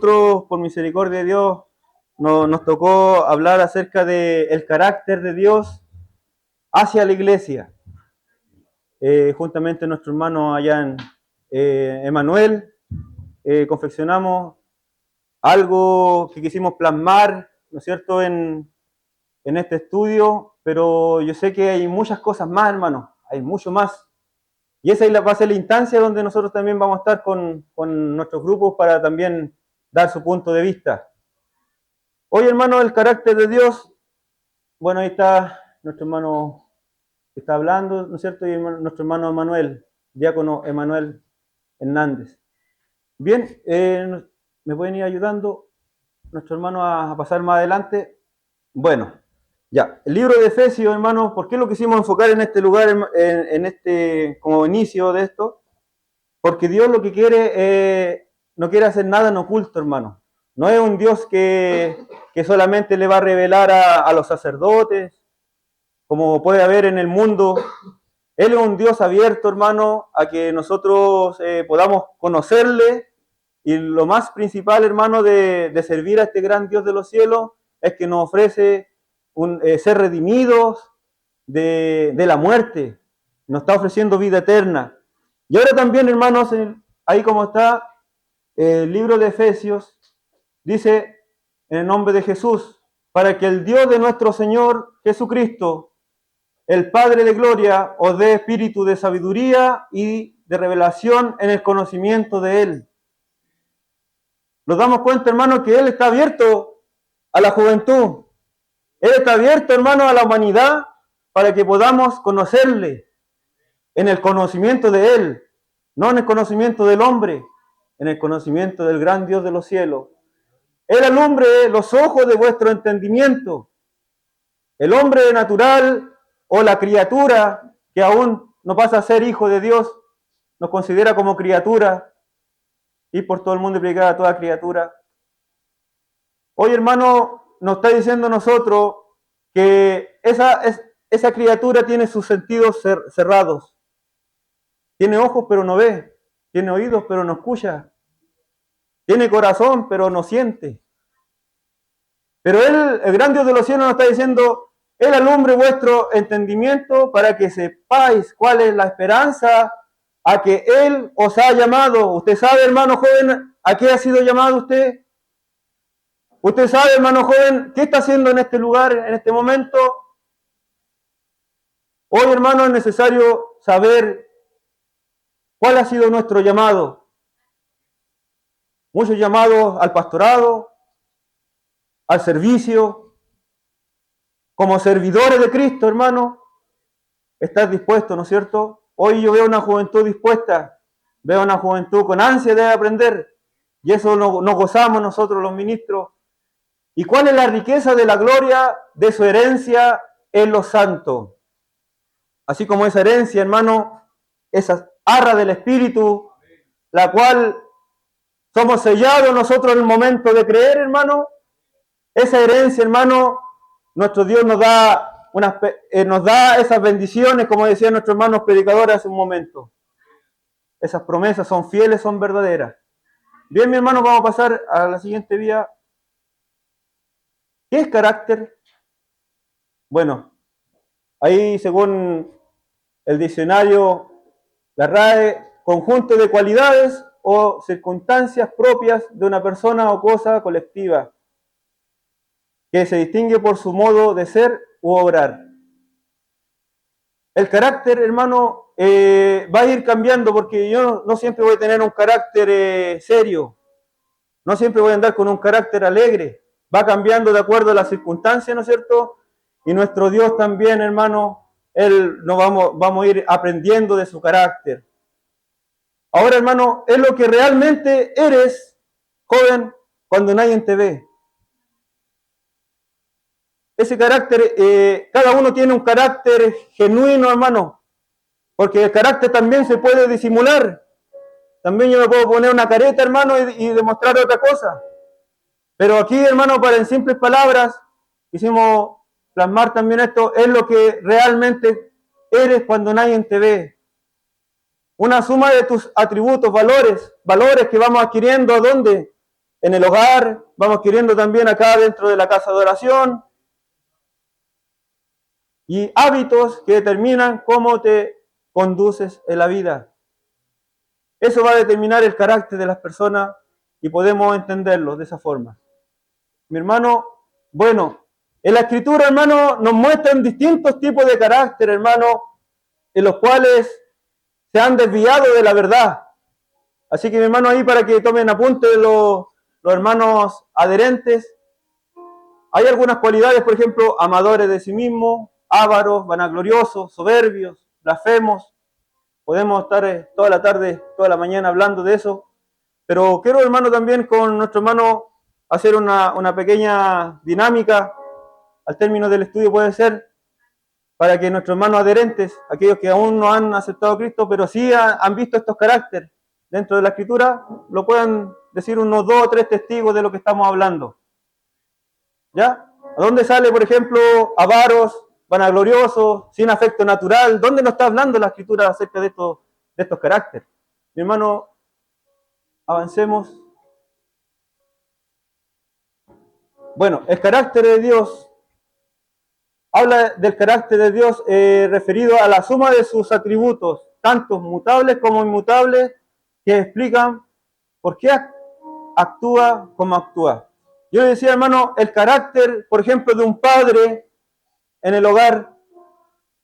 Nosotros, por misericordia de Dios, nos tocó hablar acerca del carácter de Dios hacia la iglesia. Juntamente nuestro hermano allá en Emanuel, confeccionamos algo que quisimos plasmar, ¿no es cierto?, en este estudio, pero yo sé que hay muchas cosas más, hermano, hay mucho más. Y esa va a ser la instancia donde nosotros también vamos a estar con nuestros grupos para también dar su punto de vista. Hoy, hermano, el carácter de Dios, bueno, ahí está nuestro hermano que está hablando, ¿no es cierto? Y nuestro hermano Emanuel, diácono Emanuel Hernández. Bien, ¿me pueden ir ayudando nuestro hermano a pasar más adelante? Bueno, ya, el libro de Efesios, hermano, ¿por qué lo quisimos enfocar en este lugar, en este, como inicio de esto? Porque Dios lo que quiere, no quiere hacer nada en oculto, hermano. No es un Dios que solamente le va a revelar a los sacerdotes, como puede haber en el mundo. Él es un Dios abierto, hermano, a que nosotros podamos conocerle. Y lo más principal, hermano, de servir a este gran Dios de los cielos es que nos ofrece ser redimidos de la muerte. Nos está ofreciendo vida eterna. Y ahora también, hermanos, ahí como está el libro de Efesios, dice en el nombre de Jesús, para que el Dios de nuestro Señor Jesucristo, el Padre de gloria, os dé espíritu de sabiduría y de revelación en el conocimiento de Él. Nos damos cuenta, hermano, que Él está abierto a la juventud. Él está abierto, hermano, a la humanidad para que podamos conocerle en el conocimiento de Él, no en el conocimiento del hombre, en el conocimiento del gran Dios de los cielos. Él alumbre los ojos de vuestro entendimiento. El hombre natural o la criatura que aún no pasa a ser hijo de Dios, nos considera como criatura y por todo el mundo predicar a toda criatura. Hoy, hermano, nos está diciendo a nosotros que esa criatura tiene sus sentidos cerrados. Tiene ojos pero no ve, tiene oídos pero no escucha, tiene corazón pero no siente. Pero Él, el gran Dios de los cielos, nos está diciendo, Él alumbre vuestro entendimiento para que sepáis cuál es la esperanza a que Él os ha llamado. Usted sabe, hermano joven, a qué ha sido llamado usted. Usted sabe, hermano joven, qué está haciendo en este lugar, en este momento. Hoy, hermano, es necesario saber cuál ha sido nuestro llamado. Muchos llamados al pastorado, al servicio, como servidores de Cristo, hermano, estás dispuesto, ¿no es cierto? Hoy yo veo una juventud dispuesta, veo una juventud con ansia de aprender, y eso nos gozamos nosotros los ministros. ¿Y cuál es la riqueza de la gloria de su herencia en los santos? Así como esa herencia, hermano, esa arra del Espíritu, la cual somos sellados nosotros en el momento de creer, hermano. Esa herencia, hermano, nuestro Dios nos da esas bendiciones, como decían nuestros hermanos predicadores hace un momento. Esas promesas son fieles, son verdaderas. Bien, mi hermano, vamos a pasar a la siguiente vía. ¿Qué es carácter? Bueno, ahí según el diccionario, la RAE, conjunto de cualidades o circunstancias propias de una persona o cosa colectiva que se distingue por su modo de ser u obrar. El carácter, hermano, va a ir cambiando porque yo no siempre voy a tener un carácter serio, no siempre voy a andar con un carácter alegre, va cambiando de acuerdo a las circunstancias, ¿no es cierto? Y nuestro Dios también, hermano, Él nos vamos a ir aprendiendo de su carácter. Ahora, hermano, es lo que realmente eres, joven, cuando nadie te ve. Ese carácter, cada uno tiene un carácter genuino, hermano, porque el carácter también se puede disimular. También yo me puedo poner una careta, hermano, y demostrar otra cosa. Pero aquí, hermano, para en simples palabras, quisimos plasmar también esto, es lo que realmente eres cuando nadie te ve. Una suma de tus atributos, valores que vamos adquiriendo, ¿a dónde? en el hogar, vamos adquiriendo también acá dentro de la casa de oración, y hábitos que determinan cómo te conduces en la vida. Eso va a determinar el carácter de las personas y podemos entenderlo de esa forma. Mi hermano, bueno, en la Escritura, hermano, nos muestran distintos tipos de carácter, hermano, en los cuales se han desviado de la verdad. Así que, mi hermano, ahí para que tomen apunte los hermanos adherentes, hay algunas cualidades, por ejemplo, amadores de sí mismos, ávaros, vanagloriosos, soberbios, blasfemos. Podemos estar toda la tarde, toda la mañana hablando de eso. Pero quiero, hermano, también con nuestro hermano hacer una pequeña dinámica al término del estudio, puede ser, para que nuestros hermanos adherentes, aquellos que aún no han aceptado a Cristo, pero sí han visto estos caracteres dentro de la Escritura, lo puedan decir unos 2 o 3 testigos de lo que estamos hablando. ¿Ya? ¿A dónde sale, por ejemplo, avaros, vanagloriosos, sin afecto natural? ¿Dónde nos está hablando la Escritura acerca de estos caracteres? Mi hermano, avancemos. Bueno, el carácter de Dios, habla del carácter de Dios referido a la suma de sus atributos, tanto mutables como inmutables, que explican por qué actúa como actúa. Yo le decía, hermano, el carácter, por ejemplo, de un padre en el hogar.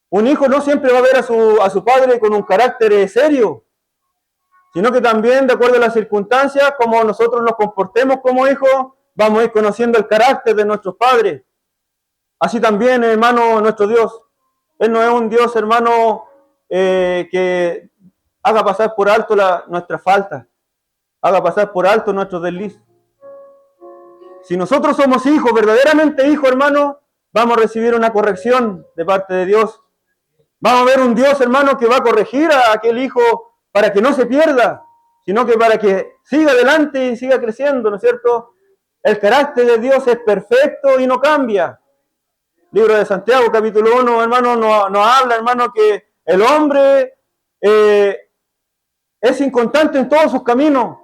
Un hijo no siempre va a ver a su padre con un carácter serio, sino que también, de acuerdo a las circunstancias, como nosotros nos comportemos como hijos, vamos a ir conociendo el carácter de nuestros padres. Así también, hermano, nuestro Dios. Él no es un Dios, hermano, que haga pasar por alto nuestra falta, haga pasar por alto nuestro desliz. Si nosotros somos hijos, verdaderamente hijos, hermano, vamos a recibir una corrección de parte de Dios. Vamos a ver un Dios, hermano, que va a corregir a aquel hijo para que no se pierda, sino que para que siga adelante y siga creciendo, ¿no es cierto? El carácter de Dios es perfecto y no cambia. Libro de Santiago, capítulo 1, hermano, nos habla, hermano, que el hombre es inconstante en todos sus caminos.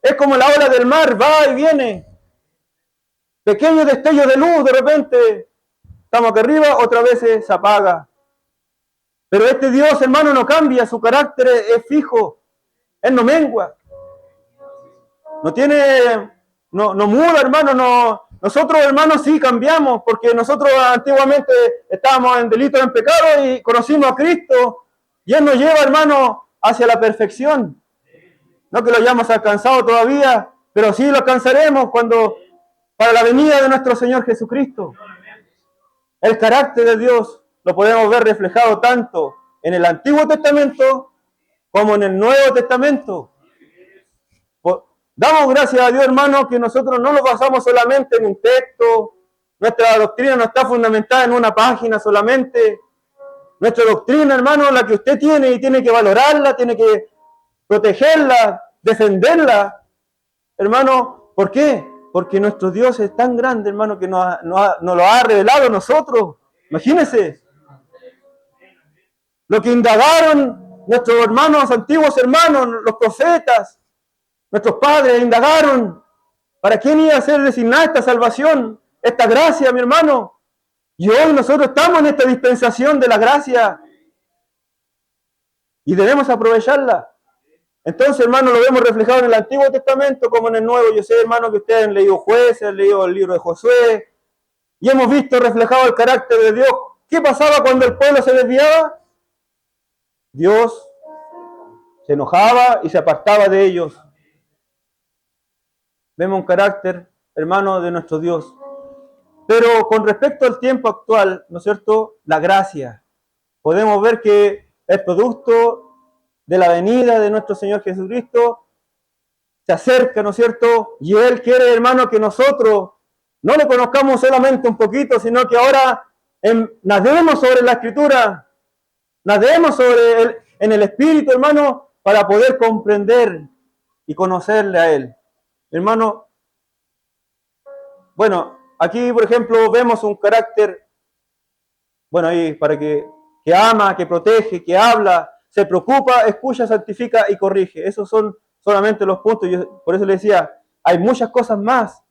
Es como la ola del mar, va y viene. Pequeños destellos de luz, de repente, estamos acá arriba, otra vez se apaga. Pero este Dios, hermano, no cambia, su carácter es fijo, Él no mengua. No muda, hermano, nosotros, hermanos, sí cambiamos, porque nosotros antiguamente estábamos en delitos, en pecado, y conocimos a Cristo, y Él nos lleva, hermano, hacia la perfección. No que lo hayamos alcanzado todavía, pero sí lo alcanzaremos para la venida de nuestro Señor Jesucristo. El carácter de Dios lo podemos ver reflejado tanto en el Antiguo Testamento como en el Nuevo Testamento. Damos gracias a Dios, hermano, que nosotros no lo basamos solamente en un texto. Nuestra doctrina no está fundamentada en una página solamente. Nuestra doctrina, hermano, la que usted tiene y tiene que valorarla, tiene que protegerla, defenderla. Hermano, ¿por qué? Porque nuestro Dios es tan grande, hermano, que nos lo ha revelado a nosotros. Imagínense. Lo que indagaron nuestros hermanos, antiguos hermanos, los profetas, nuestros padres indagaron, ¿para quién iba a ser designada esta salvación, esta gracia, mi hermano? Y hoy nosotros estamos en esta dispensación de la gracia y debemos aprovecharla. Entonces, hermano, lo vemos reflejado en el Antiguo Testamento como en el Nuevo. Yo sé, hermano, que ustedes han leído Jueces, han leído el libro de Josué y hemos visto reflejado el carácter de Dios. ¿Qué pasaba cuando el pueblo se desviaba? Dios se enojaba y se apartaba de ellos. Vemos un carácter, hermano, de nuestro Dios. Pero con respecto al tiempo actual, ¿no es cierto? La gracia. Podemos ver que el producto de la venida de nuestro Señor Jesucristo se acerca, ¿no es cierto? Y Él quiere, hermano, que nosotros no le conozcamos solamente un poquito, sino que ahora nademos sobre la Escritura, nademos en el Espíritu, hermano, para poder comprender y conocerle a Él. Hermano, bueno, aquí, por ejemplo, vemos un carácter, bueno, ahí para que ama, que protege, que habla, se preocupa, escucha, santifica y corrige. Esos son solamente los puntos. Yo por eso le decía, hay muchas cosas más,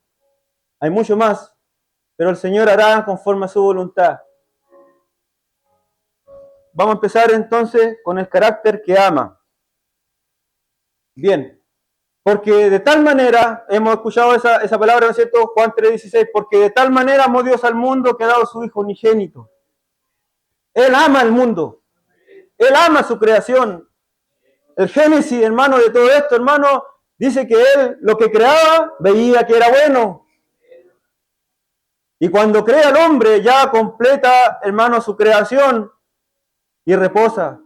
hay mucho más, pero el Señor hará conforme a su voluntad. Vamos a empezar entonces con el carácter que ama. Bien, porque de tal manera, hemos escuchado esa palabra, ¿no es cierto? Juan 3:16, porque de tal manera amó Dios al mundo que ha dado su Hijo unigénito. Él ama al mundo, Él ama su creación. El Génesis, hermano, de todo esto, hermano, dice que Él lo que creaba veía que era bueno. Y cuando crea al hombre, ya completa, hermano, su creación y reposa.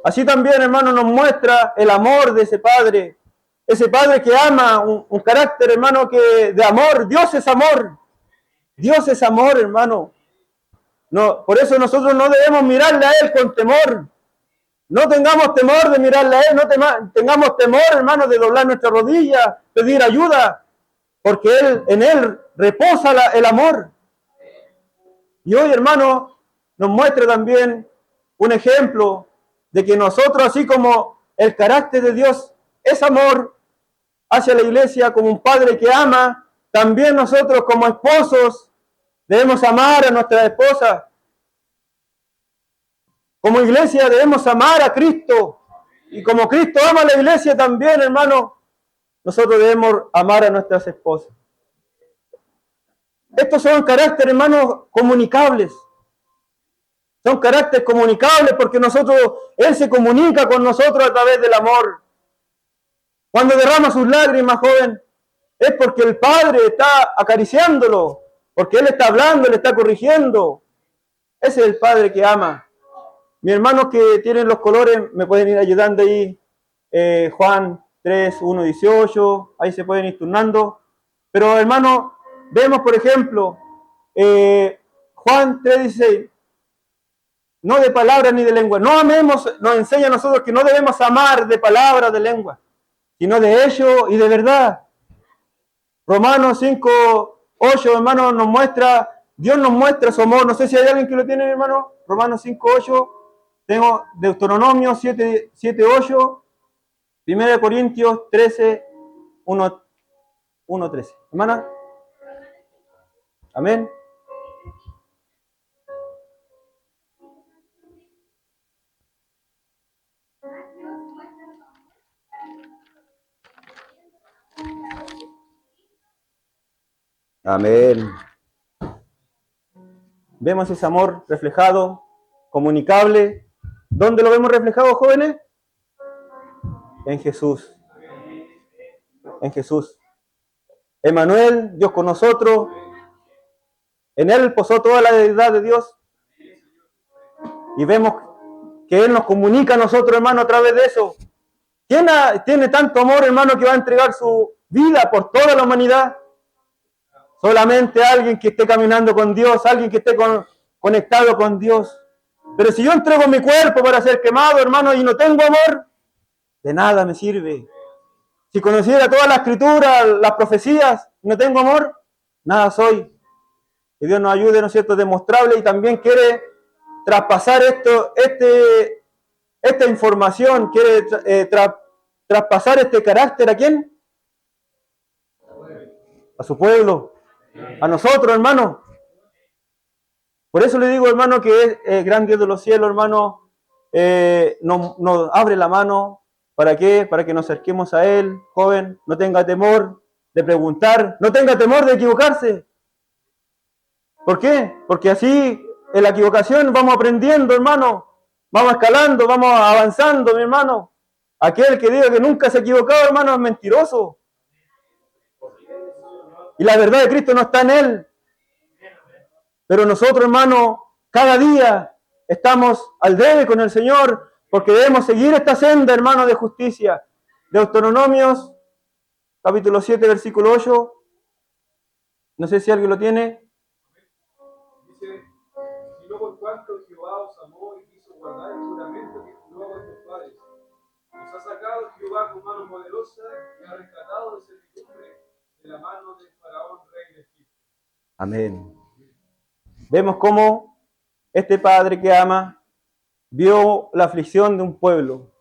Así también, hermano, nos muestra el amor de ese Padre que ama, un carácter, hermano, que de amor. Dios es amor. Dios es amor, hermano. No, por eso nosotros no debemos mirarle a Él con temor. No tengamos temor de mirarle a Él, no tengamos temor, hermano, de doblar nuestras rodillas, pedir ayuda, porque en Él reposa el amor. Y hoy, hermano, nos muestra también un ejemplo de que nosotros, así como el carácter de Dios es amor hacia la iglesia, como un padre que ama, también nosotros como esposos debemos amar a nuestras esposas. Como iglesia debemos amar a Cristo. Y como Cristo ama a la iglesia también, hermano, nosotros debemos amar a nuestras esposas. Estos son caracteres, hermanos, comunicables. Son caracteres comunicables porque Él se comunica con nosotros a través del amor. Cuando derrama sus lágrimas, joven, es porque el Padre está acariciándolo, porque Él está hablando, le está corrigiendo. Ese es el Padre que ama. Mis hermanos que tienen los colores me pueden ir ayudando ahí. Juan 3, 1, 18, ahí se pueden ir turnando. Pero hermanos, vemos por ejemplo, Juan 3, 16, no de palabra ni de lengua. No amemos, nos enseña a nosotros que no debemos amar de palabra, de lengua, sino de hecho y de verdad. Romanos 5, 8, hermano, Dios nos muestra su amor. No sé si hay alguien que lo tiene, hermano. Romanos 5, 8. Tengo Deuteronomio 7, 8. 1 Corintios 13, 1, 13. Hermana. Amén. Amén. Vemos ese amor reflejado, comunicable. ¿Dónde lo vemos reflejado, jóvenes? En Jesús. En Jesús. Emmanuel, Dios con nosotros. En Él posó toda la deidad de Dios. Y vemos que Él nos comunica a nosotros, hermano, a través de eso. ¿Quién tiene tanto amor, hermano, que va a entregar su vida por toda la humanidad? Solamente alguien que esté caminando con Dios, alguien que esté conectado con Dios. Pero si yo entrego mi cuerpo para ser quemado, hermano, y no tengo amor, de nada me sirve. Si conociera toda la escritura, las profecías, y no tengo amor, nada soy. Que Dios nos ayude, ¿no es cierto?, demostrable, y también quiere traspasar esta información, quiere traspasar este carácter, ¿a quién? A su pueblo, a nosotros, hermano. Por eso le digo, hermano, que es el gran Dios de los cielos, hermano, nos abre la mano. ¿Para qué? Para que nos acerquemos a Él, joven. No tenga temor de preguntar, no tenga temor de equivocarse. ¿Por qué? Porque así en la equivocación vamos aprendiendo, hermano. Vamos escalando, vamos avanzando, mi hermano. Aquel que diga que nunca se ha equivocado, hermano, es mentiroso. Y la verdad de Cristo no está en Él. Pero nosotros, hermano, cada día estamos al debe con el Señor, porque debemos seguir esta senda, hermano, de justicia. Deuteronomios, capítulo 7, versículo 8. No sé si alguien lo tiene. Dice, sino por cuanto Jehová os amó y quiso guardar el juramento que juró a vuestros padres. Os ha sacado Jehová con mano poderosa y ha rescatado de servidumbre de la mano de Faraón, rey de Egipto. Amén. Vemos cómo este Padre que ama vio la aflicción de un pueblo.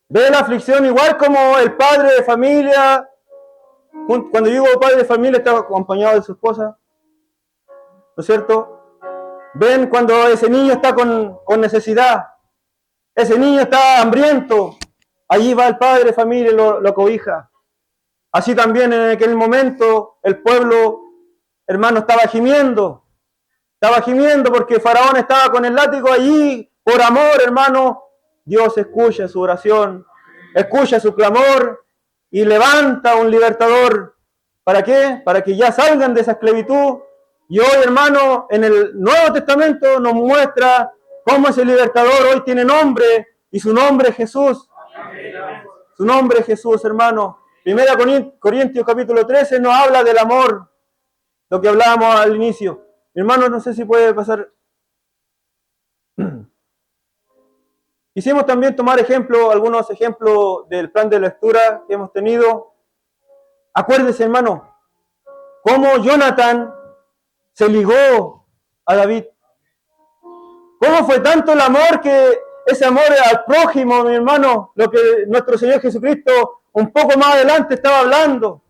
Ve la aflicción igual como el padre de familia Cuando digo padre de familia, estaba acompañado de su esposa, ¿no es cierto? Ven cuando ese niño está con necesidad, ese niño está hambriento, allí va el padre de familia y lo cobija. Así también en aquel momento el pueblo, hermano, estaba gimiendo porque Faraón estaba con el látigo allí por amor, hermano. Dios escucha su oración, escucha su clamor y levanta un libertador. ¿Para qué? Para que ya salgan de esa esclavitud. Y hoy, hermano, en el Nuevo Testamento nos muestra cómo ese libertador hoy tiene nombre y su nombre es Jesús. Su nombre es Jesús, hermano. Primera Corintios capítulo 13 nos habla del amor, lo que hablábamos al inicio. Mi hermano, no sé si puede pasar. Quisimos también tomar algunos ejemplos del plan de lectura que hemos tenido. Acuérdese, hermano, cómo Jonathan se ligó a David. Cómo fue tanto el amor que ese amor al prójimo, mi hermano, lo que nuestro Señor Jesucristo un poco más adelante estaba hablando.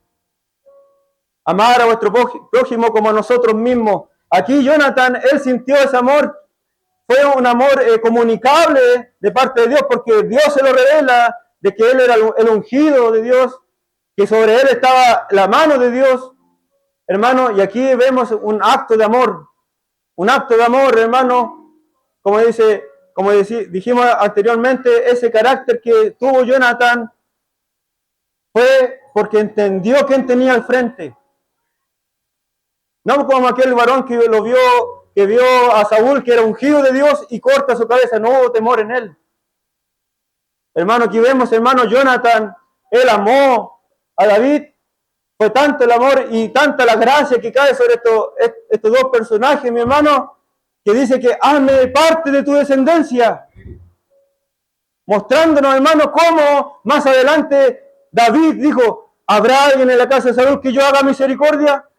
Amar a vuestro prójimo como a nosotros mismos. Aquí Jonathan, él sintió ese amor. Fue un amor comunicable de parte de Dios, porque Dios se lo revela de que él era el ungido de Dios, que sobre él estaba la mano de Dios, hermano, y aquí vemos un acto de amor, hermano, como dijimos anteriormente, ese carácter que tuvo Jonathan fue porque entendió quién tenía al frente. No como aquel varón que vio a Saúl, que era ungido de Dios, y corta su cabeza, no hubo temor en él. Hermano, aquí vemos, hermano, Jonathan, él amó a David, fue tanto el amor y tanta la gracia que cae sobre estos dos personajes, mi hermano, que dice que hazme parte de tu descendencia, mostrándonos, hermano, cómo más adelante David dijo, ¿habrá alguien en la casa de Saúl que yo haga misericordia?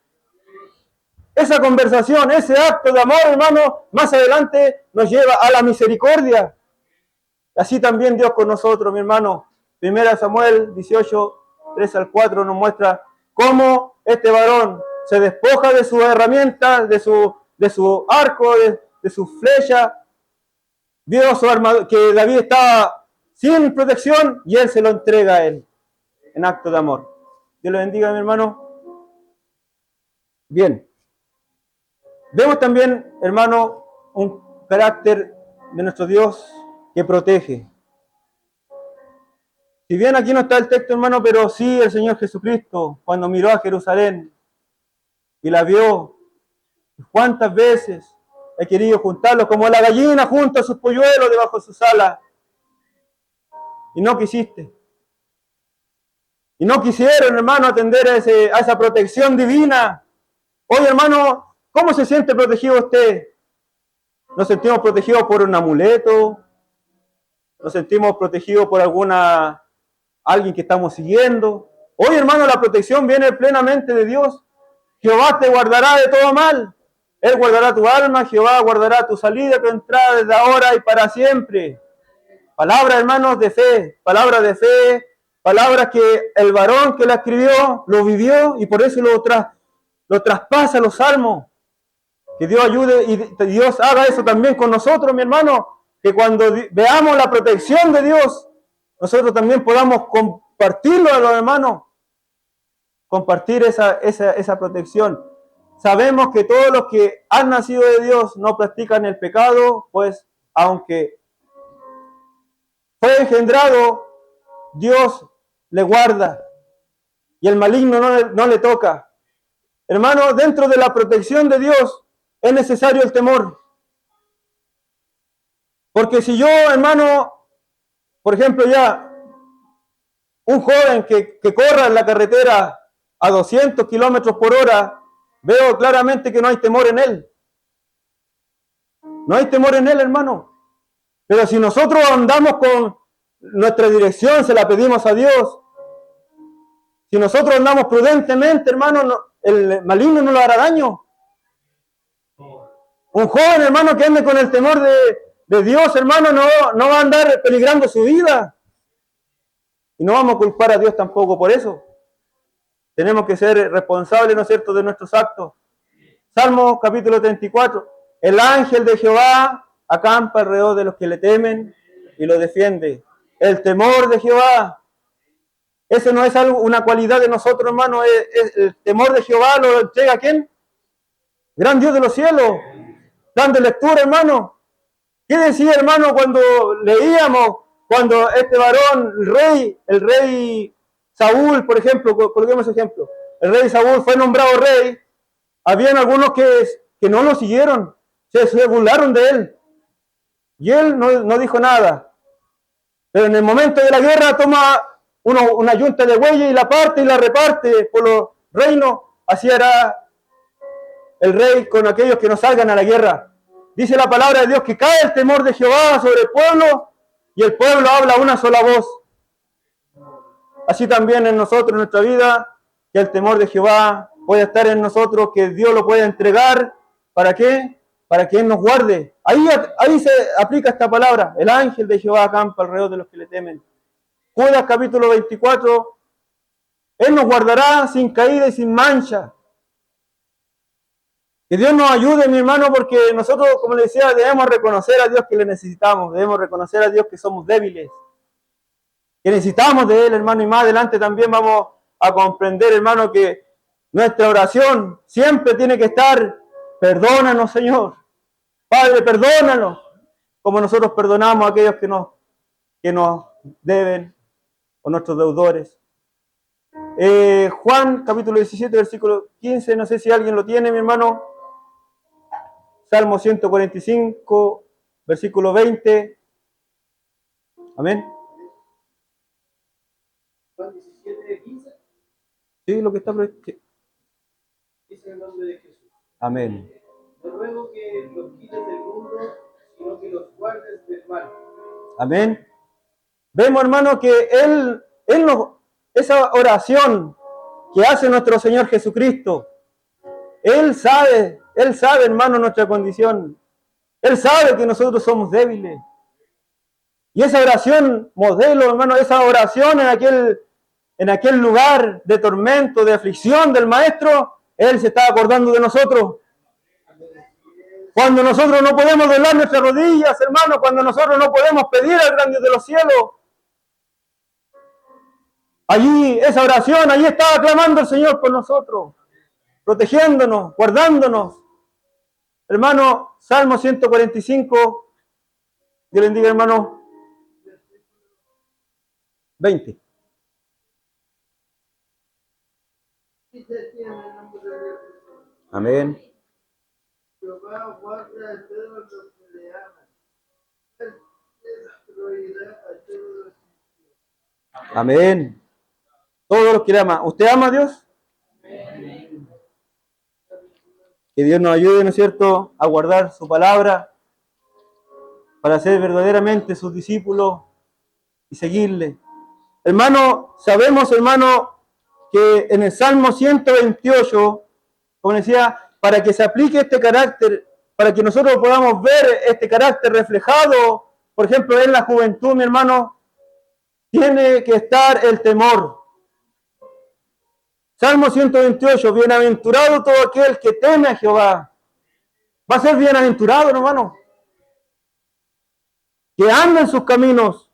Esa conversación, ese acto de amor, hermano, más adelante nos lleva a la misericordia. Así también Dios con nosotros, mi hermano. 1 Samuel 18, 3 al 4 nos muestra cómo este varón se despoja de sus herramientas, de su arco, de su flecha. Vio su armadura, que David estaba sin protección y él se lo entrega a él en acto de amor. Dios le bendiga, mi hermano. Bien. Vemos también, hermano, un carácter de nuestro Dios que protege. Si bien aquí no está el texto, hermano, pero sí el Señor Jesucristo, cuando miró a Jerusalén y la vio, ¿cuántas veces he querido juntarlo como la gallina junto a sus polluelos debajo de sus alas? Y no quisiste. Y no quisieron, hermano, atender a esa protección divina. Hoy, hermano, ¿cómo se siente protegido usted? ¿Nos sentimos protegidos por un amuleto? ¿Nos sentimos protegidos por alguien que estamos siguiendo? Hoy, hermano, la protección viene plenamente de Dios. Jehová te guardará de todo mal. Él guardará tu alma, Jehová guardará tu salida, tu entrada desde ahora y para siempre. Palabra, hermanos, de fe, palabras que el varón que la escribió lo vivió y por eso lo traspasa los salmos. Que Dios ayude y Dios haga eso también con nosotros, mi hermano. Que cuando veamos la protección de Dios, nosotros también podamos compartirlo a los hermanos. Compartir esa protección. Sabemos que todos los que han nacido de Dios no practican el pecado, pues aunque fue engendrado, Dios le guarda y el maligno no le toca. Hermano, dentro de la protección de Dios es necesario el temor. Porque si yo, hermano, por ejemplo, un joven que corra en la carretera a 200 kilómetros por hora, veo claramente que no hay temor en él. No hay temor en él, hermano. Pero si nosotros andamos con nuestra dirección, se la pedimos a Dios. Si nosotros andamos prudentemente, hermano, el maligno no le hará daño. Un joven, hermano, que ande con el temor de Dios, hermano, no va a andar peligrando su vida. Y no vamos a culpar a Dios tampoco por eso. Tenemos que ser responsables, ¿no es cierto?, de nuestros actos. Salmo capítulo 34. El ángel de Jehová acampa alrededor de los que le temen y lo defiende. El temor de Jehová. Eso no es algo, una cualidad de nosotros, hermano. El temor de Jehová lo entrega ¿a quién? Gran Dios de los cielos. Dando lectura, hermano. ¿Qué decía, hermano, cuando leíamos, cuando este varón, el rey Saúl, por ejemplo, coloquemos ejemplo, el rey Saúl fue nombrado rey, habían algunos que no lo siguieron, se burlaron de él, y él no dijo nada, pero en el momento de la guerra toma una yunta de bueyes y la parte y la reparte por los reinos, así hará el rey con aquellos que no salgan a la guerra. Dice la palabra de Dios que cae el temor de Jehová sobre el pueblo y el pueblo habla una sola voz. Así también en nosotros, en nuestra vida, que el temor de Jehová pueda estar en nosotros, que Dios lo pueda entregar. ¿Para qué? Para que Él nos guarde. Ahí se aplica esta palabra. El ángel de Jehová acampa alrededor de los que le temen. Judas capítulo 24. Él nos guardará sin caída y sin mancha. Que Dios nos ayude, mi hermano, porque nosotros, como le decía, debemos reconocer a Dios que le necesitamos. Debemos reconocer a Dios que somos débiles. Que necesitamos de Él, hermano, y más adelante también vamos a comprender, hermano, que nuestra oración siempre tiene que estar, perdónanos, Señor. Padre, perdónanos, como nosotros perdonamos a aquellos que nos deben, o nuestros deudores. Juan, capítulo 17, versículo 15, no sé si alguien lo tiene, mi hermano. Salmo 145, versículo 20. Amén. Juan 17, 15. Sí, lo que está... Dice en el nombre de Jesús. Amén. No ruego que los quites del mundo, sino que los guardes del mal. Amén. Vemos, hermano, que esa oración que hace nuestro Señor Jesucristo, Él sabe, hermano, nuestra condición. Él sabe que nosotros somos débiles. Y esa oración, modelo, hermano, esa oración en aquel lugar de tormento, de aflicción del Maestro, Él se está acordando de nosotros. Cuando nosotros no podemos doblar nuestras rodillas, hermano, cuando nosotros no podemos pedir al gran Dios de los cielos, allí, esa oración, allí estaba clamando el Señor por nosotros, protegiéndonos, guardándonos. Hermano, Salmo 145, Dios le bendiga, hermano, 20. Amén. Jehová guarda a todos los que le aman. Él destruirá a todos los impíos. Amén. Todos los que le aman. ¿Usted ama a Dios? Amén. Que Dios nos ayude, ¿no es cierto?, a guardar su palabra para ser verdaderamente sus discípulos y seguirle. Hermano, sabemos, hermano, que en el Salmo 128, como decía, para que se aplique este carácter, para que nosotros podamos ver este carácter reflejado, por ejemplo, en la juventud, mi hermano, tiene que estar el temor. Salmo 128, bienaventurado todo aquel que teme a Jehová. Va a ser bienaventurado, hermano. Que anda en sus caminos.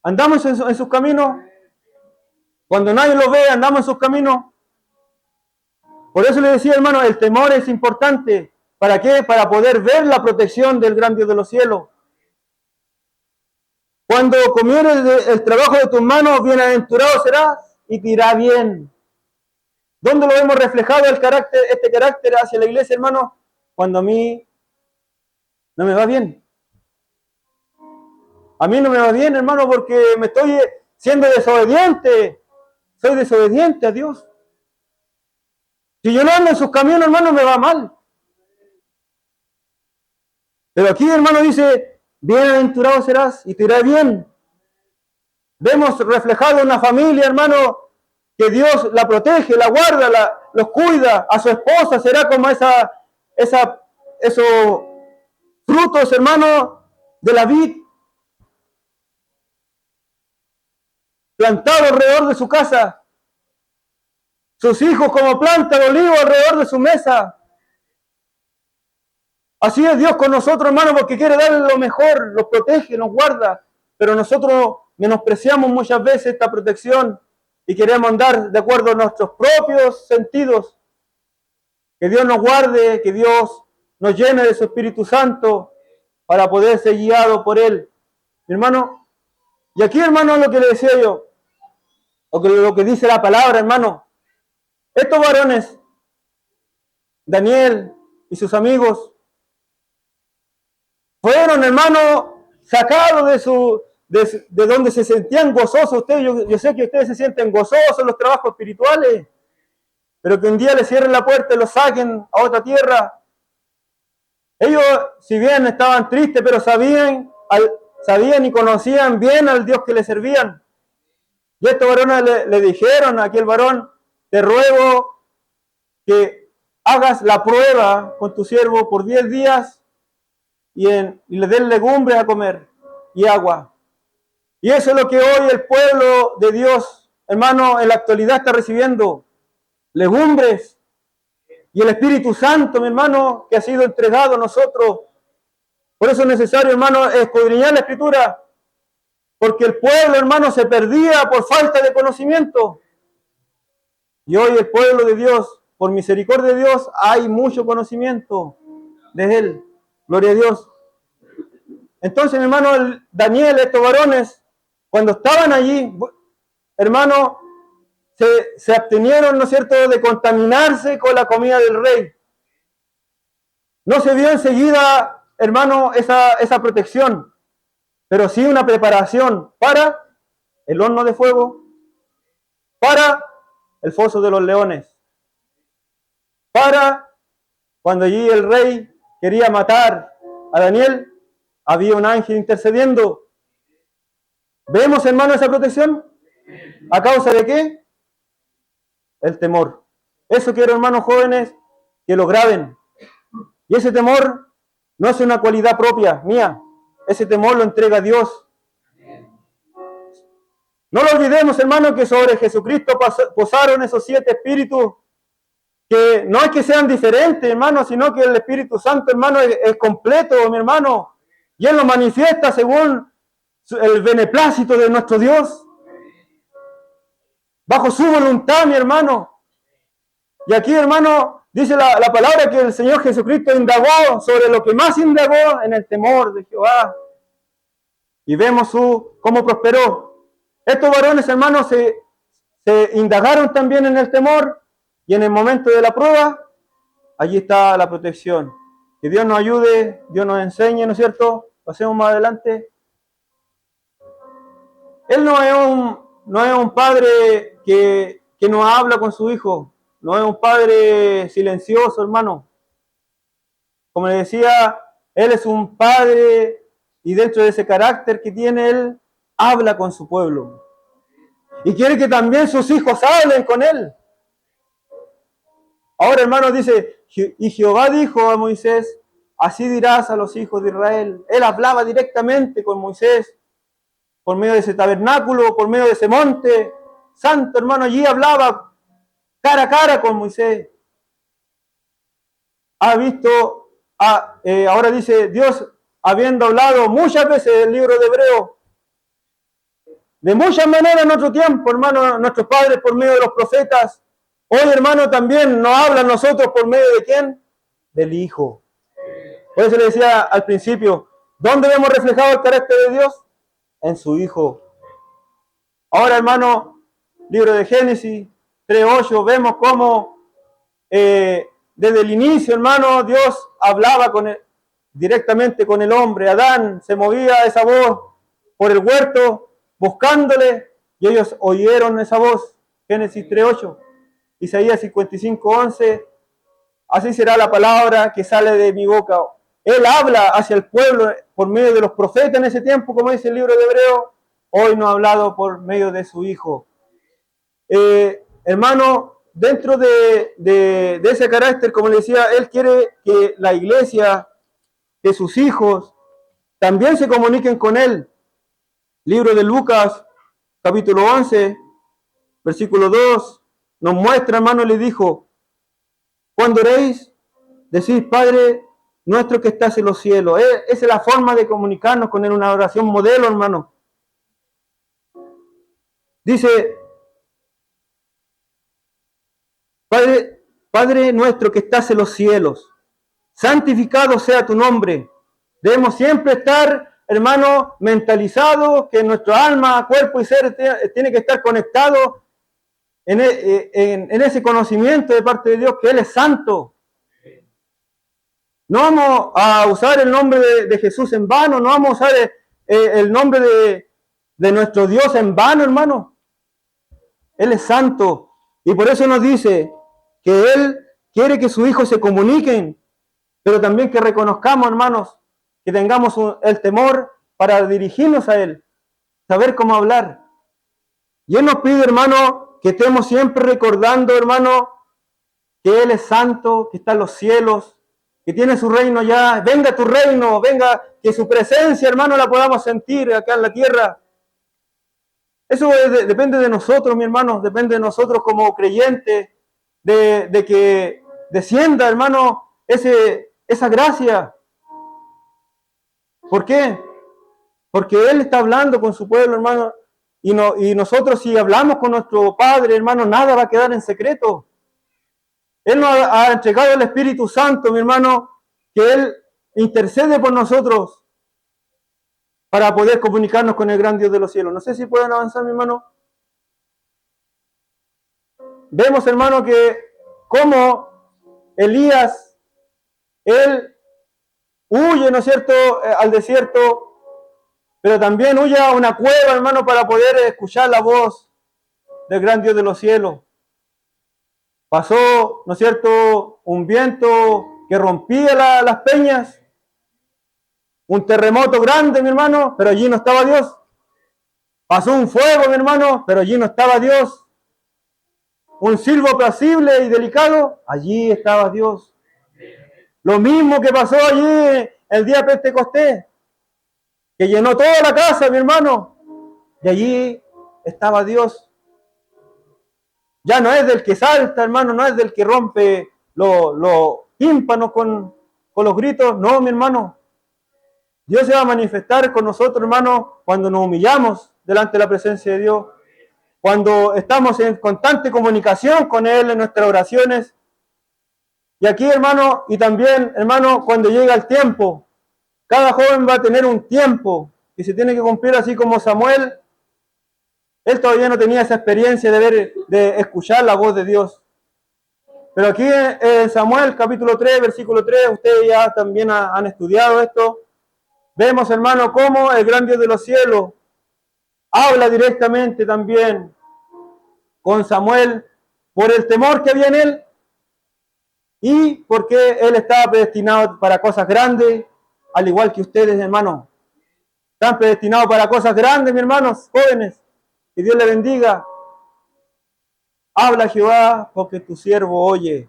¿Andamos en sus caminos? Cuando nadie lo ve, andamos en sus caminos. Por eso le decía, hermano, el temor es importante. ¿Para qué? Para poder ver la protección del gran Dios de los cielos. Cuando comieres el trabajo de tus manos, bienaventurado serás y te irá bien. ¿Dónde lo hemos reflejado este carácter hacia la iglesia, hermano? Cuando a mí no me va bien. A mí no me va bien, hermano, porque me estoy siendo desobediente. Soy desobediente a Dios. Si yo no ando en sus caminos, hermano, me va mal. Pero aquí, hermano, dice, bienaventurado serás y te irá bien. Vemos reflejado una familia, hermano, que Dios la protege, la guarda, los cuida. A su esposa será como esos frutos, hermano, de la vid, plantado alrededor de su casa. sus hijos como planta de olivo alrededor de su mesa. Así es Dios con nosotros, hermanos, porque quiere darle lo mejor, los protege, nos guarda. Pero nosotros menospreciamos muchas veces esta protección y queremos andar de acuerdo a nuestros propios sentidos. Que Dios nos guarde, que Dios nos llene de su Espíritu Santo para poder ser guiado por Él. Mi hermano, y aquí, hermano, lo que le decía yo, o que lo que dice la palabra, hermano, estos varones, Daniel y sus amigos, fueron, hermano, sacados de donde se sentían gozosos. Ustedes, yo sé que ustedes se sienten gozosos en los trabajos espirituales, pero que un día les cierren la puerta y los saquen a otra tierra. Ellos, si bien estaban tristes, pero sabían y conocían bien al Dios que le servían. Y estos varones le dijeron a aquel varón: te ruego que hagas la prueba con tu siervo por 10 días y le den legumbres a comer y agua. Y eso es lo que hoy el pueblo de Dios, hermano, en la actualidad está recibiendo: legumbres y el Espíritu Santo, mi hermano, que ha sido entregado a nosotros. Por eso es necesario, hermano, escudriñar la Escritura, porque el pueblo, hermano, se perdía por falta de conocimiento. Y hoy el pueblo de Dios, por misericordia de Dios, hay mucho conocimiento de Él. Gloria a Dios. Entonces, mi hermano Daniel, estos varones, cuando estaban allí, hermano, se abstenieron, ¿no es cierto?, de contaminarse con la comida del rey. No se vio enseguida, hermano, esa protección, pero sí una preparación para el horno de fuego, para el foso de los leones, para cuando allí el rey quería matar a Daniel, había un ángel intercediendo. ¿Vemos, hermano, esa protección? ¿A causa de qué? El temor. Eso quiero, hermanos jóvenes, que lo graben. Y ese temor no es una cualidad propia mía. Ese temor lo entrega Dios. No lo olvidemos, hermano, que sobre Jesucristo posaron esos 7 espíritus, que no es que sean diferentes, hermano, sino que el Espíritu Santo, hermano, es completo, mi hermano. Y Él lo manifiesta según el beneplácito de nuestro Dios, bajo su voluntad, mi hermano. Y aquí, hermano, dice la palabra que el Señor Jesucristo indagó sobre lo que más indagó en el temor de Jehová. Y vemos cómo prosperó. Estos varones, hermanos, se indagaron también en el temor, y en el momento de la prueba, allí está la protección. Que Dios nos ayude, Dios nos enseñe, ¿no es cierto? Pasemos más adelante. Él no es un padre que no habla con su hijo. No es un padre silencioso, hermano. Como le decía, Él es un padre, y dentro de ese carácter que tiene Él, habla con su pueblo. Y quiere que también sus hijos hablen con Él. Ahora, hermano, dice, y Jehová dijo a Moisés: así dirás a los hijos de Israel. Él hablaba directamente con Moisés, por medio de ese tabernáculo, por medio de ese monte santo, hermano. Allí hablaba cara a cara con Moisés. Ha visto, ahora dice Dios, habiendo hablado muchas veces en el libro de Hebreo, de muchas maneras en nuestro tiempo, hermano, nuestros padres por medio de los profetas. Hoy, hermano, también nos habla a nosotros por medio de ¿quién? Del Hijo. Por eso le decía al principio, ¿dónde vemos reflejado el carácter de Dios? En su Hijo. Ahora, hermano, libro de Génesis 3:8, vemos cómo desde el inicio, hermano, Dios hablaba directamente con el hombre. Adán se movía esa voz por el huerto buscándole, y ellos oyeron esa voz. Génesis 3:8. Isaías 55:11, así será la palabra que sale de mi boca. Él habla hacia el pueblo por medio de los profetas en ese tiempo, como dice el libro de Hebreo. Hoy nos ha hablado por medio de su Hijo. Hermano, dentro de ese carácter, como le decía, Él quiere que la iglesia, que sus hijos, también se comuniquen con Él. Libro de Lucas, capítulo 11, versículo 2. nos muestra, hermano, le dijo, cuando oréis, decís, Padre nuestro que estás en los cielos. Esa es la forma de comunicarnos con él, una oración modelo, hermano. Dice, Padre nuestro que estás en los cielos, santificado sea tu nombre. Debemos siempre estar, hermano, mentalizados, que nuestro alma, cuerpo y ser tiene que estar conectado en ese conocimiento de parte de Dios, que Él es santo. No vamos a usar el nombre de Jesús en vano, no vamos a usar el nombre de nuestro Dios en vano, hermano. Él es santo. Y por eso nos dice que Él quiere que sus hijos se comuniquen, pero también que reconozcamos, hermanos, que tengamos el temor para dirigirnos a Él, saber cómo hablar. Y Él nos pide, hermano, que estemos siempre recordando, hermano, que Él es santo, que está en los cielos, que tiene su reino ya. Venga tu reino, venga, que su presencia, hermano, la podamos sentir acá en la tierra. Eso depende de nosotros, mi hermano, depende de nosotros como creyentes, de que descienda, hermano, esa gracia. ¿Por qué? Porque Él está hablando con su pueblo, hermano, y nosotros si hablamos con nuestro Padre, hermano, nada va a quedar en secreto. Él nos ha entregado el Espíritu Santo, mi hermano, que Él intercede por nosotros para poder comunicarnos con el gran Dios de los cielos. No sé si pueden avanzar, mi hermano. Vemos, hermano, que como Elías, él huye, ¿no es cierto?, al desierto, pero también huye a una cueva, hermano, para poder escuchar la voz del gran Dios de los cielos. Pasó, ¿no es cierto?, un viento que rompía las peñas, un terremoto grande, mi hermano, pero allí no estaba Dios. Pasó un fuego, mi hermano, pero allí no estaba Dios. Un silbo apacible y delicado, allí estaba Dios. Lo mismo que pasó allí el día de Pentecostés, que llenó toda la casa, mi hermano, y allí estaba Dios. Ya no es del que salta, hermano, no es del que rompe los tímpanos con los gritos, no, mi hermano. Dios se va a manifestar con nosotros, hermano, cuando nos humillamos delante de la presencia de Dios, cuando estamos en constante comunicación con Él en nuestras oraciones. Y aquí, hermano, y también, hermano, cuando llega el tiempo, cada joven va a tener un tiempo que se tiene que cumplir, así como Samuel. Él todavía no tenía esa experiencia de escuchar la voz de Dios. Pero aquí en Samuel, capítulo 3, versículo 3, ustedes ya también han estudiado esto. Vemos, hermano, cómo el gran Dios de los cielos habla directamente también con Samuel por el temor que había en él y porque él estaba predestinado para cosas grandes, al igual que ustedes, hermanos. Están predestinados para cosas grandes, mis hermanos, jóvenes. Que Dios le bendiga. Habla Jehová, porque tu siervo oye.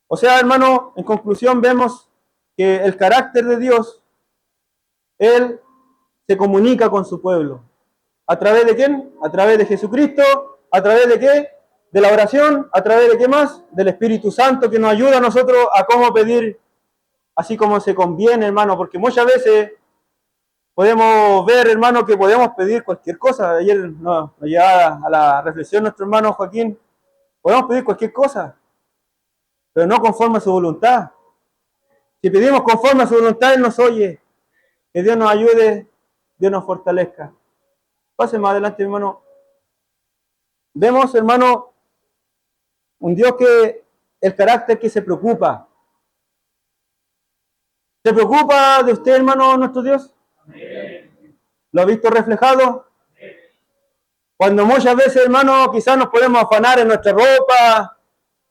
O sea, hermano, en conclusión vemos que el carácter de Dios, Él se comunica con su pueblo. ¿A través de quién? A través de Jesucristo. ¿A través de qué? De la oración. ¿A través de qué más? Del Espíritu Santo, que nos ayuda a nosotros a cómo pedir, así como se conviene, hermano, porque muchas veces podemos ver, hermano, que podemos pedir cualquier cosa. Ayer nos llevaba a la reflexión nuestro hermano Joaquín. Podemos pedir cualquier cosa, pero no conforme a su voluntad. Si pedimos conforme a su voluntad, Él nos oye. Que Dios nos ayude, Dios nos fortalezca. Pase más adelante, hermano. Vemos, hermano, un Dios que, el carácter que se preocupa. ¿Se preocupa de usted, hermano, nuestro Dios? ¿Lo ha visto reflejado? Cuando muchas veces, hermano, quizás nos podemos afanar en nuestra ropa,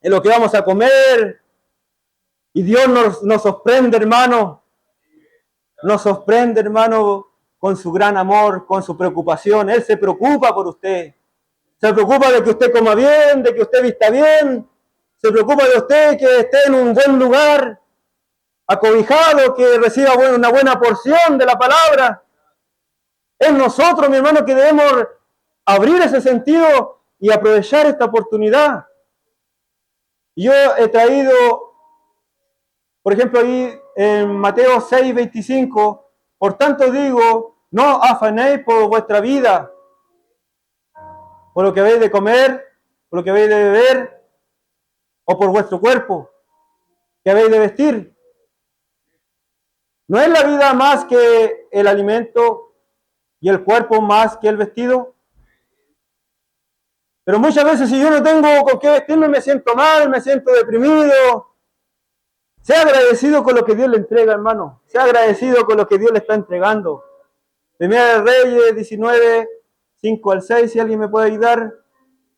en lo que vamos a comer, y Dios nos sorprende, hermano. Nos sorprende, hermano, con su gran amor, con su preocupación. Él se preocupa por usted. Se preocupa de que usted coma bien, de que usted vista bien. Se preocupa de usted que esté en un buen lugar, acobijado, que reciba una buena porción de la palabra. Es nosotros, mi hermano, que debemos abrir ese sentido y aprovechar esta oportunidad. Yo he traído, por ejemplo, ahí en Mateo 6:25, por tanto digo, no afanéis por vuestra vida, por lo que habéis de comer, por lo que habéis de beber, o por vuestro cuerpo, que habéis de vestir. ¿No es la vida más que el alimento y el cuerpo más que el vestido? Pero muchas veces si yo no tengo con qué vestirme me siento mal, me siento deprimido. Sea agradecido con lo que Dios le entrega, hermano. Sea agradecido con lo que Dios le está entregando. Primera de Reyes 19, 5 al 6, si alguien me puede ayudar.